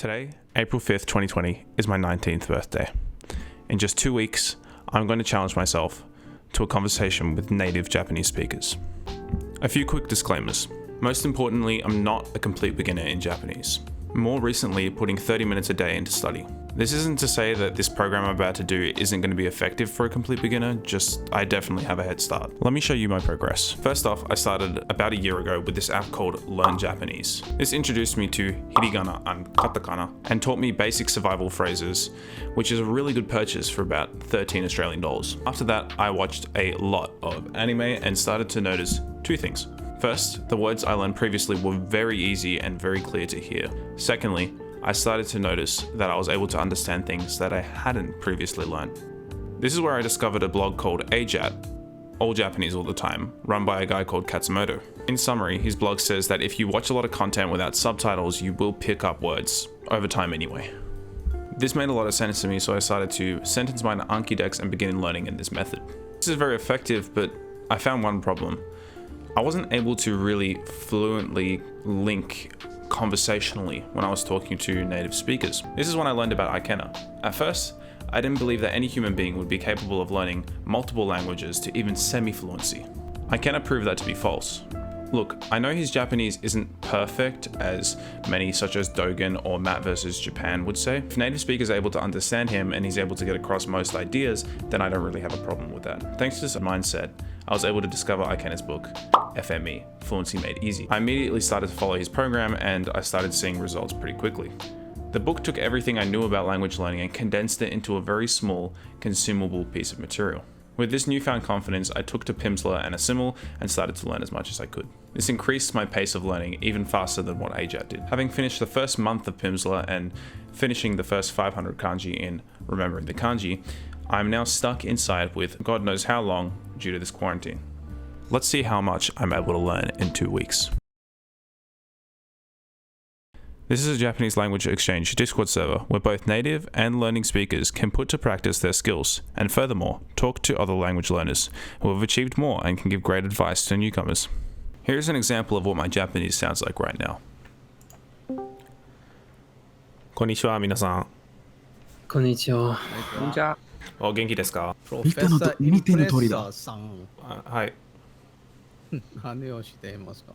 Today, April 5th, 2020, is my 19th birthday. In just 2 weeks, I'm going to challenge myself to a conversation with native Japanese speakers. A few quick disclaimers. Most importantly, I'm not a complete beginner in Japanese. More recently, putting 30 minutes a day into study. This isn't to say that this program I'm about to do isn't going to be effective for a complete beginner, just I definitely have a head start. Let me show you my progress. First off, I started about a year ago with this app called Learn Japanese. This introduced me to hiragana and katakana and taught me basic survival phrases, which is a really good purchase for about 13 Australian dollars. After that, I watched a lot of anime and started to notice two things. First, the words I learned previously were very easy and very clear to hear. Secondly, I started to notice that I was able to understand things that I hadn't previously learned. This is where I discovered a blog called AJAT, All Japanese All the Time, run by a guy called Katsumoto. In summary, his blog says that if you watch a lot of content without subtitles, you will pick up words over time anyway. This made a lot of sense to me, so I started to sentence my Anki decks and begin learning in this method. This is very effective, but I found one problem. I wasn't able to really fluently link conversationally when I was talking to native speakers. This is when I learned about Ikenna. At first, I didn't believe that any human being would be capable of learning multiple languages to even semi-fluency. Ikenna proved that to be false. Look, I know his Japanese isn't perfect, as many such as Dogen or Matt vs. Japan would say. If native speakers are able to understand him and he's able to get across most ideas, then I don't really have a problem with that. Thanks to this mindset, I was able to discover Ikenna's book, FME, Fluency Made Easy. I immediately started to follow his program and I started seeing results pretty quickly. The book took everything I knew about language learning and condensed it into a very small, consumable piece of material. With this newfound confidence, I took to Pimsleur and Assimil and started to learn as much as I could. This increased my pace of learning even faster than what AJAT did. Having finished the first month of Pimsleur and finishing the first 500 kanji in remembering the kanji, I'm now stuck inside with God knows how long due to this quarantine. Let's see how much I'm able to learn in 2 weeks. This is a Japanese language exchange Discord server where both native and learning speakers can put to practice their skills and furthermore, talk to other language learners who have achieved more and can give great advice to newcomers. Here's an example of what my Japanese sounds like right now. Konnichiwa, minasan. こんにちは。こんにちは。お元気ですか？見ての通りだ。さん、はい。何をしていますか？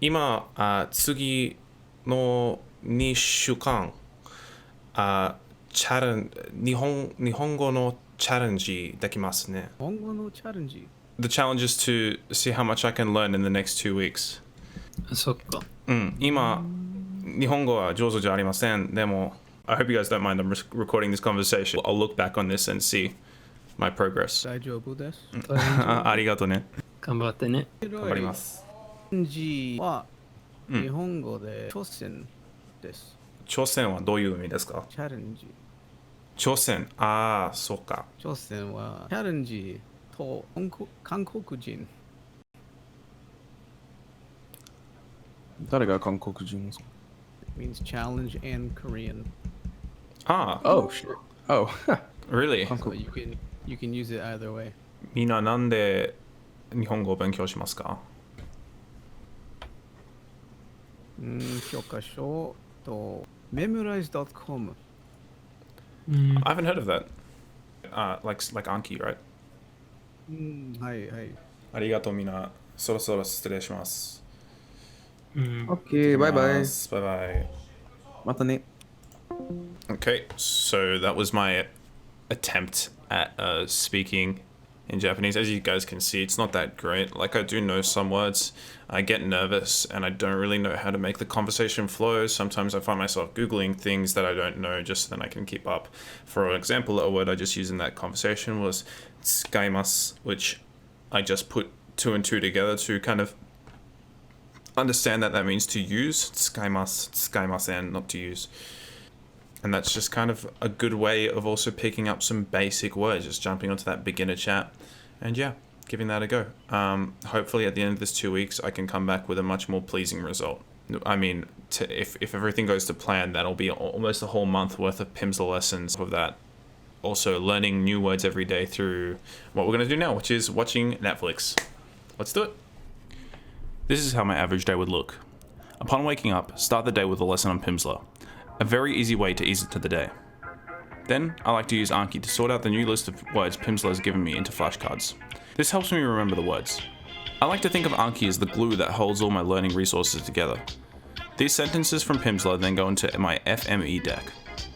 今、次の2週間、日本語のチャレンジできますね。日本語のチャレンジ。The challenge is to see how much I can learn in the next 2 weeks. そっか。今、日本語は上手じゃありません。でも、I hope you guys don't mind I'm recording this conversation. I'll look back on this and see my progress. 大丈夫です。ありがとうね。頑張ってね。頑張ります。チャレンジは日本語で挑戦です。挑戦はどういう意味ですか？チャレンジ。挑戦。ああ、そうか。挑戦はチャレンジと韓国人。誰が韓国人ですか？ It means challenge in Korean. Ah. Oh, sure. Oh. Really? So you can use it either way. みんななんで日本語を勉強しますか？教科書と memorize.com. I haven't heard of that. Like Anki, right? はいはい。ありがとうみんな。そろそろ失礼します。Okay, bye bye. Bye bye. またね。 Okay, so that was my attempt at speaking in Japanese. As you guys can see, it's not that great. Like, I do know some words. I get nervous and I don't really know how to make the conversation flow. Sometimes I find myself Googling things that I don't know just so then I can keep up. For example, a word I just used in that conversation was tsukaimasu, which I just put 2 and 2 together to kind of understand that means to use. Tsukaimasen, not to use. And that's just kind of a good way of also picking up some basic words, just jumping onto that beginner chat and yeah, giving that a go. Hopefully at the end of this 2 weeks, I can come back with a much more pleasing result. I mean, if everything goes to plan, that'll be almost a whole month worth of Pimsleur lessons of that. Also learning new words every day through what we're going to do now, which is watching Netflix. Let's do it. This is how my average day would look. Upon waking up, start the day with a lesson on Pimsleur, a very easy way to ease into the day. Then, I like to use Anki to sort out the new list of words Pimsleur has given me into flashcards. This helps me remember the words. I like to think of Anki as the glue that holds all my learning resources together. These sentences from Pimsleur then go into my FME deck.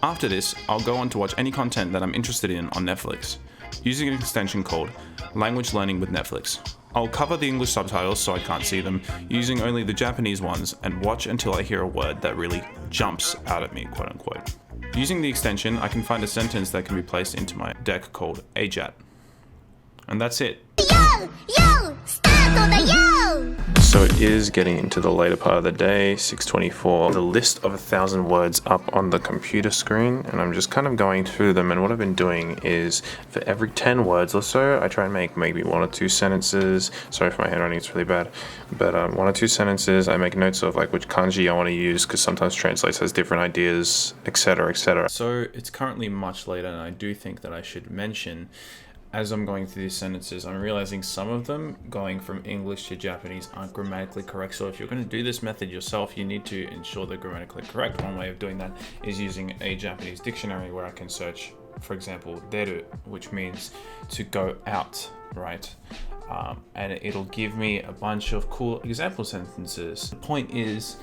After this, I'll go on to watch any content that I'm interested in on Netflix, using an extension called Language Learning with Netflix. I'll cover the English subtitles so I can't see them, using only the Japanese ones, and watch until I hear a word that really jumps out at me, quote unquote. Using the extension, I can find a sentence that can be placed into my deck called AJAT. And that's it. So it is getting into the later part of the day, 6:24. The list of 1,000 words up on the computer screen, and I'm just kind of going through them. And what I've been doing is, for every 10 words or so, I try and make maybe 1 or 2 sentences. Sorry for my handwriting, it's really bad. But 1 or 2 sentences, I make notes of like which kanji I want to use, because sometimes Translates has different ideas, etc., etc. So it's currently much later, and I do think that I should mention, as I'm going through these sentences, I'm realizing some of them going from English to Japanese aren't grammatically correct. So if you're going to do this method yourself, you need to ensure they're grammatically correct. One way of doing that is using a Japanese dictionary where I can search, for example, deru, which means to go out, right? And it'll give me a bunch of cool example sentences. The point is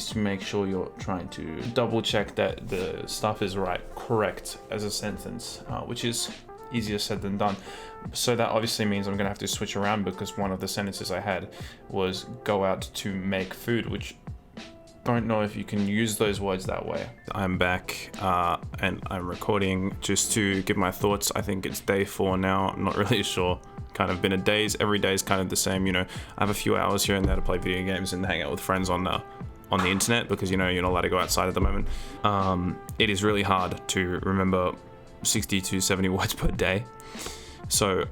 to make sure you're trying to double check that the stuff is correct as a sentence, which is easier said than done. So that obviously means I'm gonna have to switch around, because one of the sentences I had was go out to make food, which don't know if you can use those words that way. I'm back and I'm recording just to give my thoughts. I think it's day 4 now, I'm not really sure. Kind of been every day is kind of the same, you know. I have a few hours here and there to play video games and hang out with friends on the internet, because you know you're not allowed to go outside at the moment. It is really hard to remember 60 to 70 words per day. So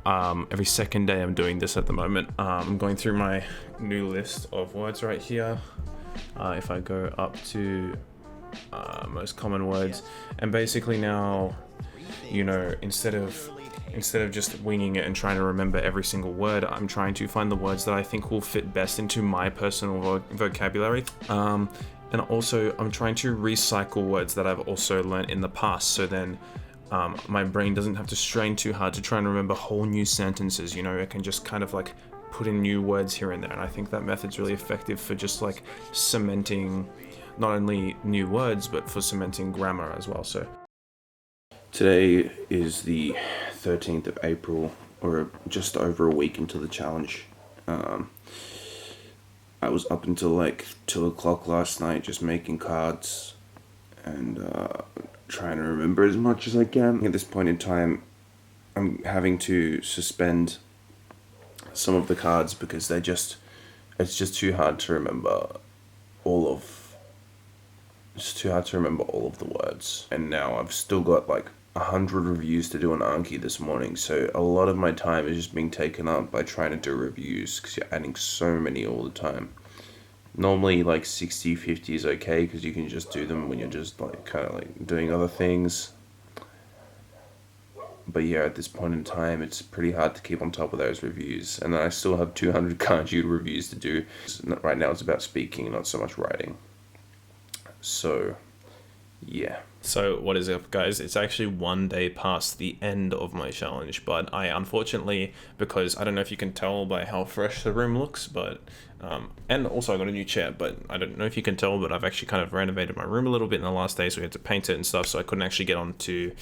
every second day I'm doing this at the moment. I'm going through my new list of words right here. If I go up to most common words, and basically now, you know, instead of just winging it and trying to remember every single word, I'm trying to find the words that I think will fit best into my personal vocabulary. And also I'm trying to recycle words that I've also learned in the past, so then my brain doesn't have to strain too hard to try and remember whole new sentences. You know, I can just kind of like put in new words here and there, and I think that method's really effective for just like cementing not only new words but for cementing grammar as well. So Today is the 13th of April, or just over a week into the challenge. I was up until like 2 o'clock last night just making cards and trying to remember as much as I can. At this point in time, I'm having to suspend some of the cards because it's just too hard to remember all of the words. And now I've still got like 100 reviews to do on Anki this morning, so a lot of my time is just being taken up by trying to do reviews, because you're adding so many all the time. Normally like 60-50 is okay, because you can just do them when you're just like kind of like doing other things. But yeah, at this point in time, it's pretty hard to keep on top of those reviews. And then I still have 200 kanji reviews to do. Right now it's about speaking, not so much writing. So yeah. So what is up, guys? It's actually 1 day past the end of my challenge, but I unfortunately, because I don't know if you can tell by how fresh the room looks, but and also I got a new chair, but I don't know if you can tell, but I've actually kind of renovated my room a little bit in the last day, so we had to paint it and stuff, so I couldn't actually get onto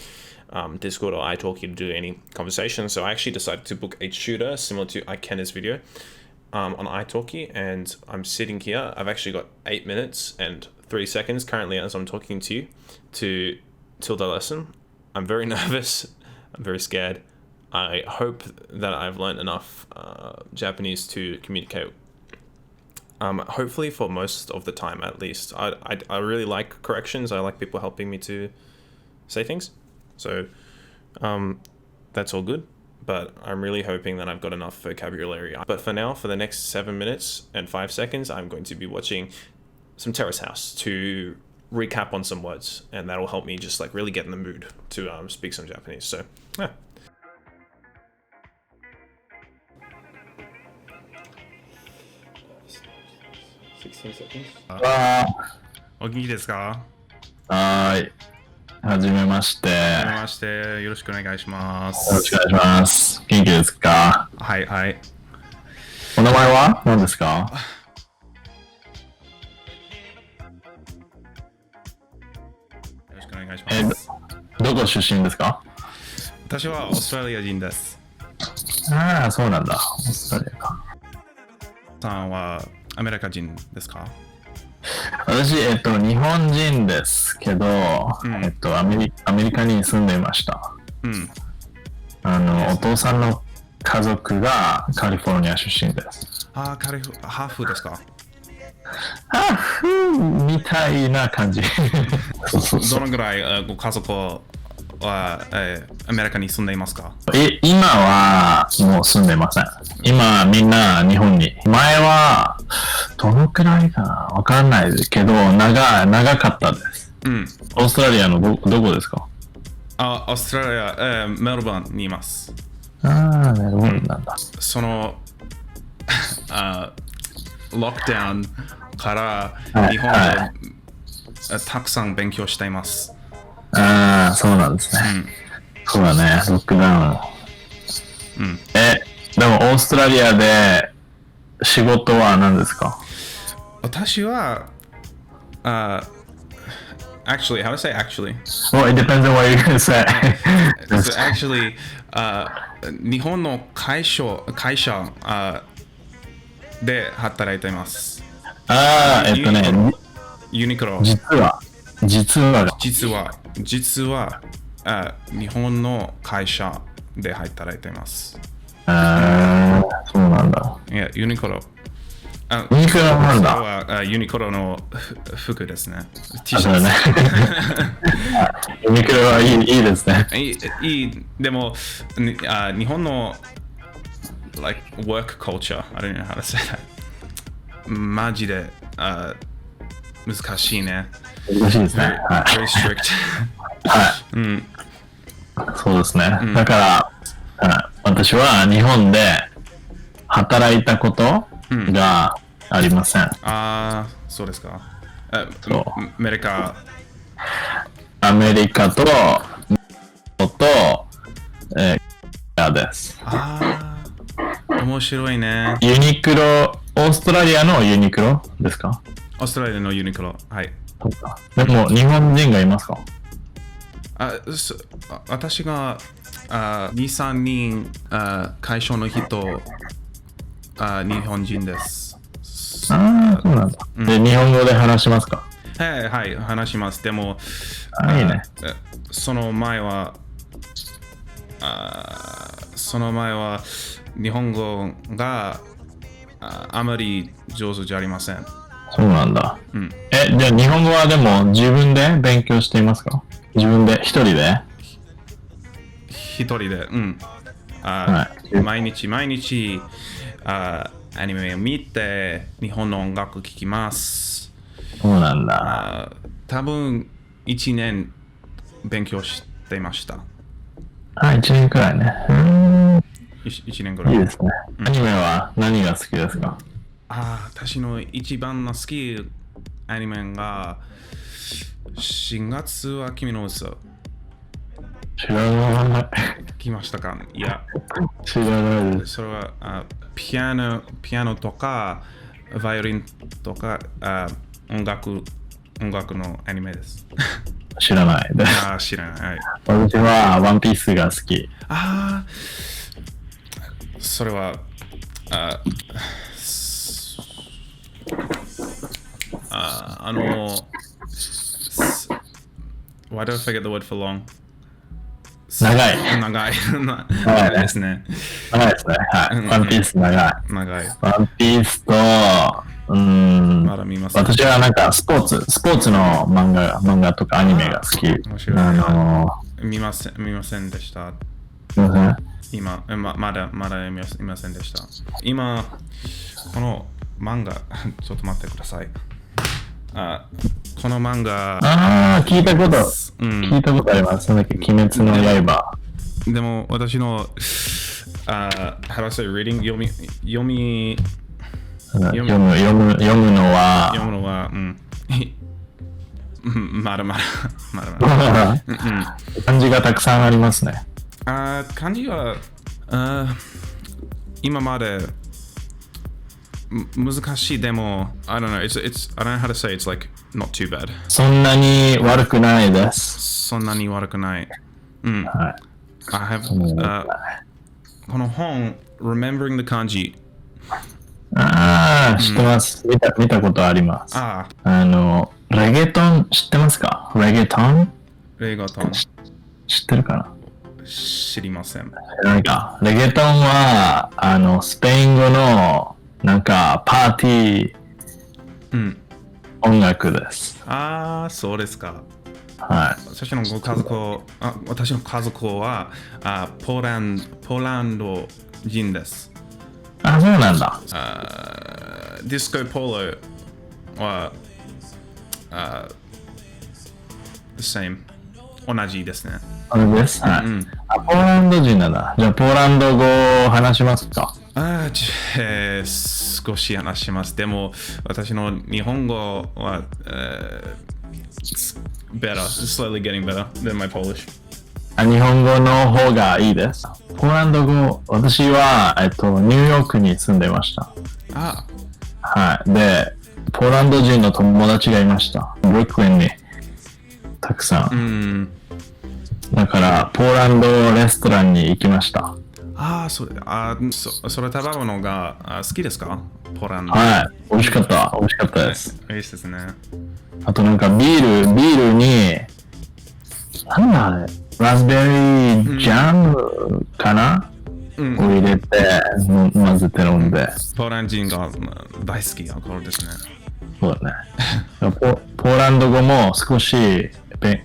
Discord or iTalki to do any conversation. So I actually decided to book a tutor similar to Ikenna's video on iTalki, and I'm sitting here. I've actually got 8 minutes and 3 seconds currently as I'm talking to you till the lesson. I'm very nervous. I'm very scared. I hope that I've learned enough Japanese to communicate. Hopefully for most of the time, at least. I really like corrections. I like people helping me to say things. So that's all good. But I'm really hoping that I've got enough vocabulary. But for now, for the next 7 minutes and 5 seconds, I'm going to be watching some Terrace House to recap on some words, and that'll help me just like really get in the mood to speak some Japanese. So yeah. お元気ですか？はーい。はじめまして。はじめまして。よろしくお願いします。よろしくお願いします。元気ですか？はいはい。お名前は何ですか？よろしくお願いします。どこ出身ですか？私はオーストラリア人です。ああ、そうなんだ。オーストラリアか。さんはアメリカ人ですか？私、日本人ですけど、アメリカに住んでいました。お父さんの家族がカリフォルニア出身です。ハーフですか？ハーフみたいな感じ。どのぐらいご家族はアメリカに住んでいますか？今はもう住んでません。今みんな日本に。前はどのくらいかなわかんないですけど長かったです。オーストラリアのどこですか？オーストラリア、メルボルンにいます。メルボルンなんだ。そのロックダウンから日本でたくさん勉強しています。そうなんですね。そうだね、ロックダウン。でもオーストラリアで仕事は何ですか？私は、actually, how to say actually? Well, it depends on what you're going to say. So actually, 日本の会社で働いています。ユニクロ。実は日本の会社で働いています。そうなんだ。いや、ユニクロ。ユニクロなんだ。それはユニクロの服ですね。T シャツ。ユニクロはいいですね。いい。でも、日本のlike work culture, I don't know how to say that. マジで難しいね。難しいですね。Very strict. そうですね。だから、私は日本で働いたことがありません。そうですか。アメリカとです。面白いね。ユニクロ、オーストラリアのユニクロですか？オーストラリアのユニクロ、はい。でも日本人がいますか？私が2、3人会社の人、日本人です。そうなんだ。で、日本語で話しますか？はい、話します。でも、いいね。その前は日本語があまり上手じゃありません。そうなんだ。じゃあ日本語はでも自分で勉強していますか？自分で一人で、毎日アニメを見て日本の音楽聴きます。そうなんだ。多分1年勉強していました。1年くらいね。1年くらい。いいですね。アニメは何が好きですか？私の一番の好きアニメが4月は君の嘘。知らない。来ましたか？いや。知らないです。それはピアノとかバイオリンとか音楽のアニメです。知らないです。知らない。私はワンピースが好き。それはwhy do I forget the word for long? 長いですね。長いですね。はい。ワンピース長い。ワンピースと、まだ見ません。私はなんかスポーツの漫画とかアニメが好き。面白い。見ませんでした。今、まだ見ませんでした。今、この漫画、ちょっと待ってください。この漫画、聞いたことあります。なんだっけ、鬼滅の刃。でも、私の、how do I say reading? 読み読むのは、読むのは、まだまだ。まだまだ。漢字がたくさんありますね。漢字は、今まで難しいでも、I don't know, I don't know how to say it's like not too bad. そんなに悪くないです。そんなに悪くない。はい。I have, この本、Remembering the Kanji。知ってます。見たことあります。あレゲトン知ってますか？レゲトン知ってるかな？知りません。なんか、レゲトンは、スペイン語の、なんか、パーティー、音楽です。そうですか。はい。私の家族はポーランド人です。そうなんだ。ディスコポロはthe same 同じですね。同じです。はい。ポーランド人なんだ。じゃあ、ポーランド語を話しますか？少し話します。でも、私の日本語は、slightly getting better than my Polish. 日本語の方がいいです。ポーランド語、私は、ニューヨークに住んでました。はい。で、ポーランド人の友達がいました。ブルックリンにたくさん。だから、ポーランドレストランに行きました。それ食べ物が好きですか？ポーランド。はい。美味しかったです。いいですね。あとなんかビールに、なんだあれ、ラズベリージャムかな、を入れて、混ぜて飲んで。ポーランド人が大好きアルコールですね。そうだね。ポーランド語も少し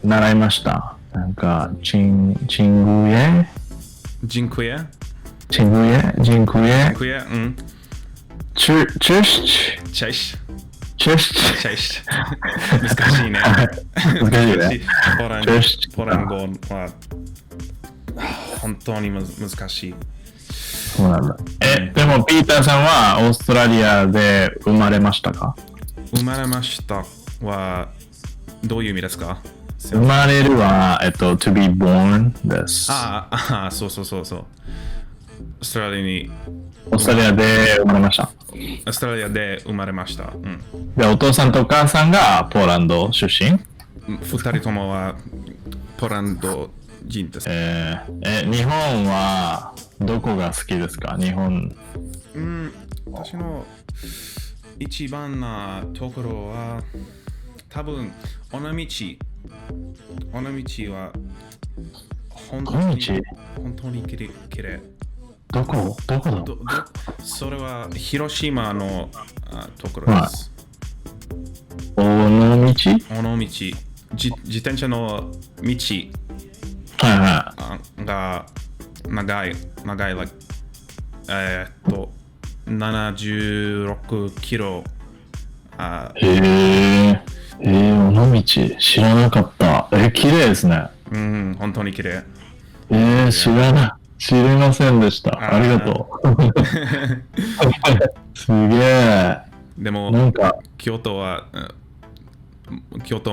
習いました。なんか、チングエチューシ難しいね。難しいね。ポーランド語は本当に難しい。そうなんだ。でもピーターさんはオーストラリアで生まれましたか？生まれましたはどういう意味ですか？生まれるはto be born です。そう。オーストラリアで生まれました。オーストラリアで生まれました。で、お父さんとお母さんがポーランド出身？二人ともはポーランド人です。日本はどこが好きですか？日本。私の一番なところは多分尾道は本当にきれい。どこだ？それは広島のところです。尾道？自転車の道が長い、76キロ。尾道知らなかった。綺麗ですね。本当に綺麗。知りませんでした。ありがとう。すげえ。でも、なんか京都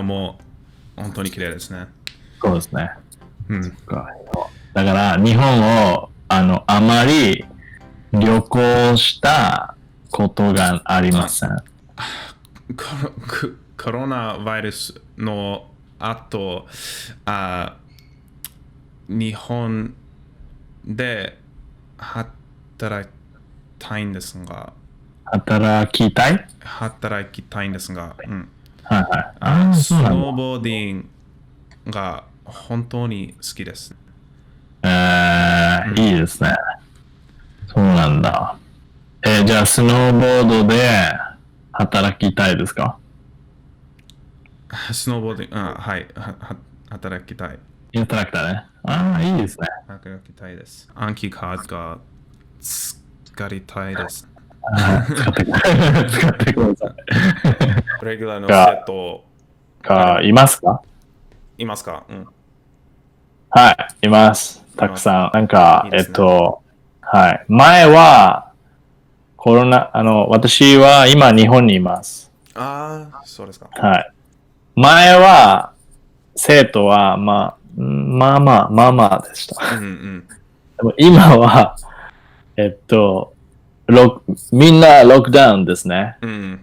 も本当に綺麗ですね。そうですね。だから日本をあまり旅行したことがありません。コロナウイルスの後、日本で働きたいんですが、働きたいんですが、スノーボーディングが本当に好きです。いいですね。そうなんだ。じゃあスノーボードで働きたいですか？スノーボーディング、はい、働きたい。働きたいね。いいですね。働きたいです。暗記カードが使いたいです。使ってください。レギュラーのセットいますか？いますか？はい、います。たくさん。なんか、いいですね。はい。前は、コロナ、私は今日本にいます。ああ、そうですか。はい。前は、生徒は、まあでした。うんうん。でも今は、みんなロックダウンですね。うん。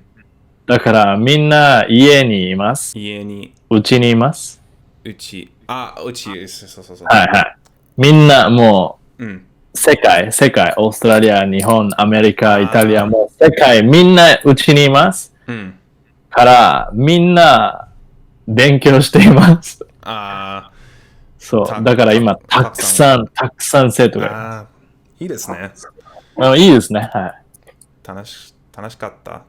だからみんな家にいます。家に、うちにいます。うち、そうそうそう。はいはい。みんなもうん。う、世界、オーストラリア、日本、アメリカ、あーイタリア、もう世界、みんなうちにいます。うん。から、みんな勉強しています。あそう。だから今、たくさん生徒がいます。あ、いいですね。いいですね。はい。楽しかった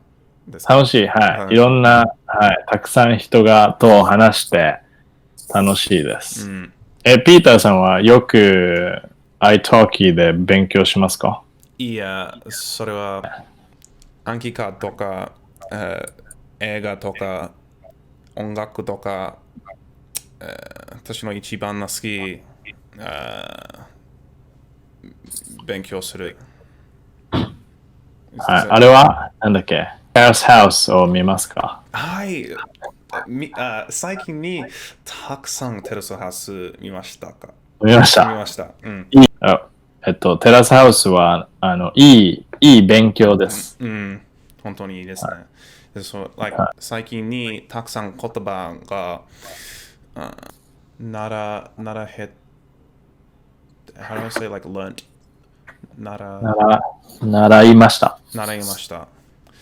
ですか？楽しい。はい。いろんな、はい。たくさん人と話して楽しいです。うん。ピーターさんはよく iTalki で勉強しますか？いや、それは暗記カードとか、映画とか、音楽とか、私の一番好き、勉強する。はい。あれはなんだっけ？ Terrace House を見ますか？はい。最近にたくさんテラスハウス見ましたか？見ました。見ました。うん。テラスハウスは、いい勉強です。うん。本当にいいですね。で最近にたくさん言葉が、how do I say learned? 習いました。習いました。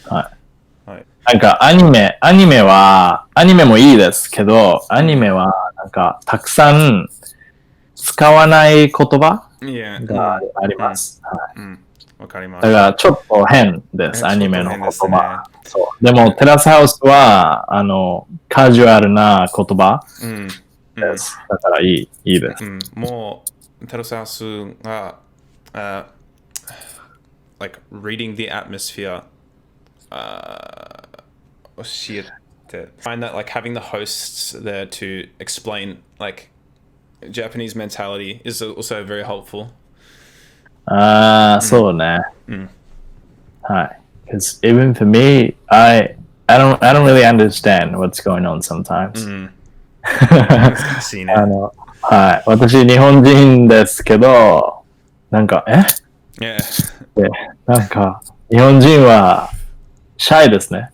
はい。はい。なんかアニメもいいですけど、アニメはなんかたくさん使わない言葉があります。うん。わかります。だからちょっと変です、アニメの言葉。そうでも、テラスハウスは、カジュアルな言葉です。だからいいです。もう、テラスハウスが、reading the atmosphere, 教えて find that having the hosts there to explain Japanese mentality is also very helpful. そうね。はい。Because even for me, I don't really understand what's going on sometimes. 難しいね。はい。私、日本人ですけど、なんか、Yeah. で、なんか、日本人は、シャイですね。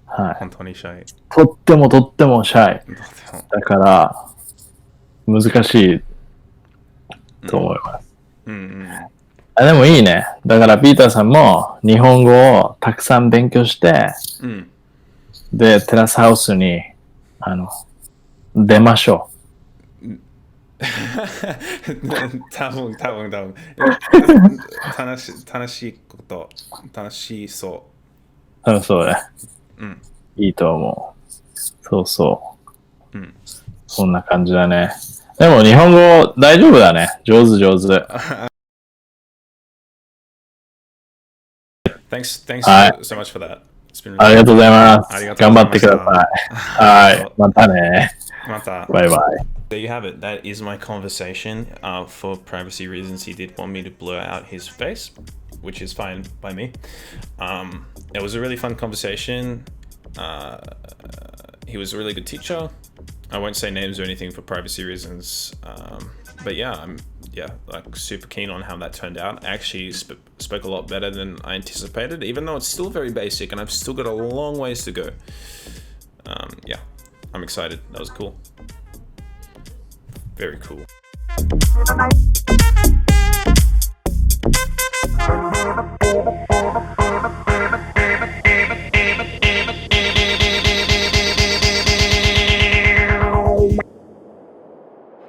はい。本当にシャイ。とってもシャイ。だから、難しいと思います。でもいいね。だから、ピーターさんも日本語をたくさん勉強して、で、テラスハウスに、出ましょう。多分楽しいこと、楽しそう。そうね。いいと思う。そう。そんな感じだね。でも日本語大丈夫だね。上手。Thanks so much for that. ありがとうございます。頑張ってください。はい。またね。バイバイ。There you have it. That is my conversation. For privacy reasons, he did want me to blur out his face, which is fine by me. It was a really fun conversation. He was a really good teacher. I won't say names or anything for privacy reasons. But yeah, I'm super keen on how that turned out. I actually spoke a lot better than I anticipated, even though it's still very basic and I've still got a long ways to go. Yeah, I'm excited. That was cool. Very cool.